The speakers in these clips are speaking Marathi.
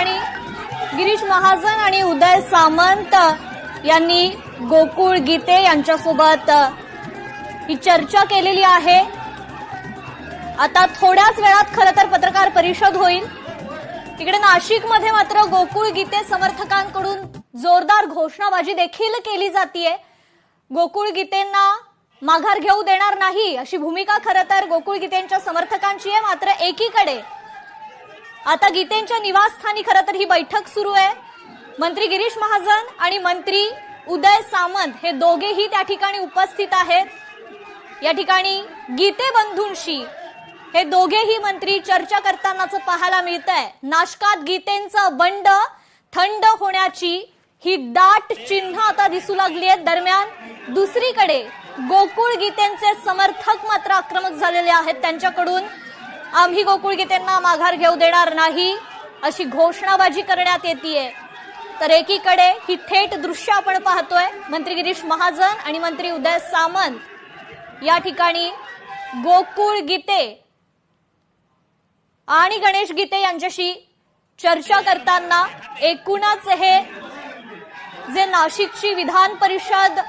ठिकाणी गिरीश महाजन आणि उदय सामंत यांनी गोकुळ गीते यांच्यासोबत ही चर्चा केलेली आहे। आता थोड्याच वेळात खरं तर पत्रकार परिषद होईल। तिकडे नाशिकमध्ये मात्र गोकुळ गीते समर्थकांकडून जोरदार घोषणाबाजी देखील केली जातीये। गोकुळ गीतेंना माघार घेऊ देणार नाही अशी भूमिका खरं तर गोकुळ गीतेंच्या समर्थकांची आहे। मात्र एकीकडे आता गीतेंच्या निवासस्थानी खरं तर ही बैठक सुरू आहे। मंत्री गिरीश महाजन आणि मंत्री उदय सामंत हे दोघेही त्या ठिकाणी उपस्थित आहेत। या ठिकाणी गीते बंधूंशी हे दोघेही मंत्री चर्चा करतानाच पाहायला मिळतंय। नाशकात गीतेंचं बंड थंड होण्याची ही दाट चिन्ह आता दिसू लागली आहेत। दरम्यान दुसरीकडे गोकुळ गीतेंचे समर्थक मात्र आक्रमक झालेले आहेत। त्यांच्याकडून आम्ही गोकुळ गीतेंना माघार घेऊ देणार नाही अशी घोषणाबाजी करण्यात येतेय। तर एकीकडे ही थेट दृश्य आपण पाहतोय। मंत्री गिरीश महाजन आणि मंत्री उदय सामंत या ठिकाणी गोकुळ गीते आणि गणेश गीते यांच्याशी चर्चा करताना एकूणच हे जे नाशिकची विधान परिषद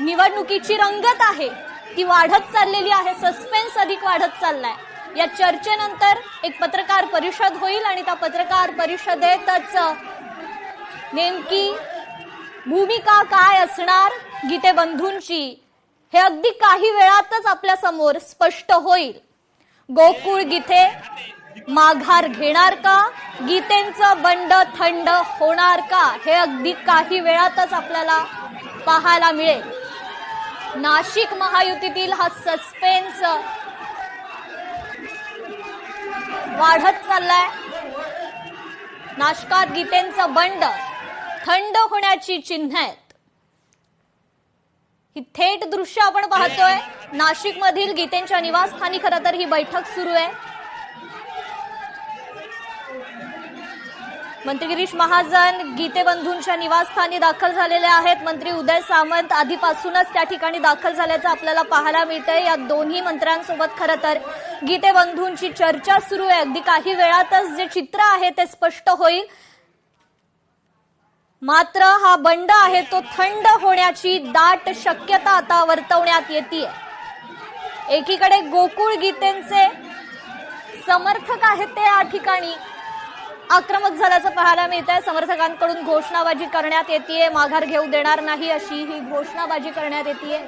निवडणुकीची रंगत आहे ती वाढत चाललेली आहे। सस्पेन्स अधिक वाढत चाललाय। या चर्चेनंतर एक पत्रकार परिषद होईल आणि त्या पत्रकार परिषदेतच नेमकी भूमिका काय असणार गीते बंधूंची हे अगदी काही वेळातच आपल्या समोर स्पष्ट होईल। गोकुळ गीते माघार घेणार का, गीतेंचं बंड थंड होणार का, हे अगदी काही वेळातच आपल्याला पाहायला मिळेल। नाशिक महायुतीतील हा सस्पेन्स वाढत चाललाय। नाशकात गीतेंचं बंड थंड होण्याची चिन्ह आहेत। ही थेट दृश्य आपण पाहतोय। नाशिक मधील गीतेंच्या निवासस्थानी खरं तर ही बैठक सुरू आहे। मंत्री गिरीश महाजन गीते बंधूंच्या निवासस्थानी दाखल झालेले आहेत। मंत्री उदय सामंत आधीपासूनच त्या ठिकाणी दाखल झाल्याचं आपल्याला पाहायला मिळतंय। या दोन्ही मंत्र्यांसोबत खरं तर गीते बंधूंची चर्चा सुरू आहे। अगदी काही वेळातच जे चित्र आहे ते स्पष्ट होईल। मात्र हा बंड आहे तो थंड होण्याची दाट शक्यता आता वर्तवण्यात येतेय। एकीकडे गोकुळ गीतेंचे समर्थक आहेत ते या ठिकाणी आक्रमक झाल्याचं पाहायला मिळतंय। समर्थकांकडून घोषणाबाजी करण्यात येतेय। माघार घेऊ देणार नाही अशी ही घोषणाबाजी करण्यात येतेय।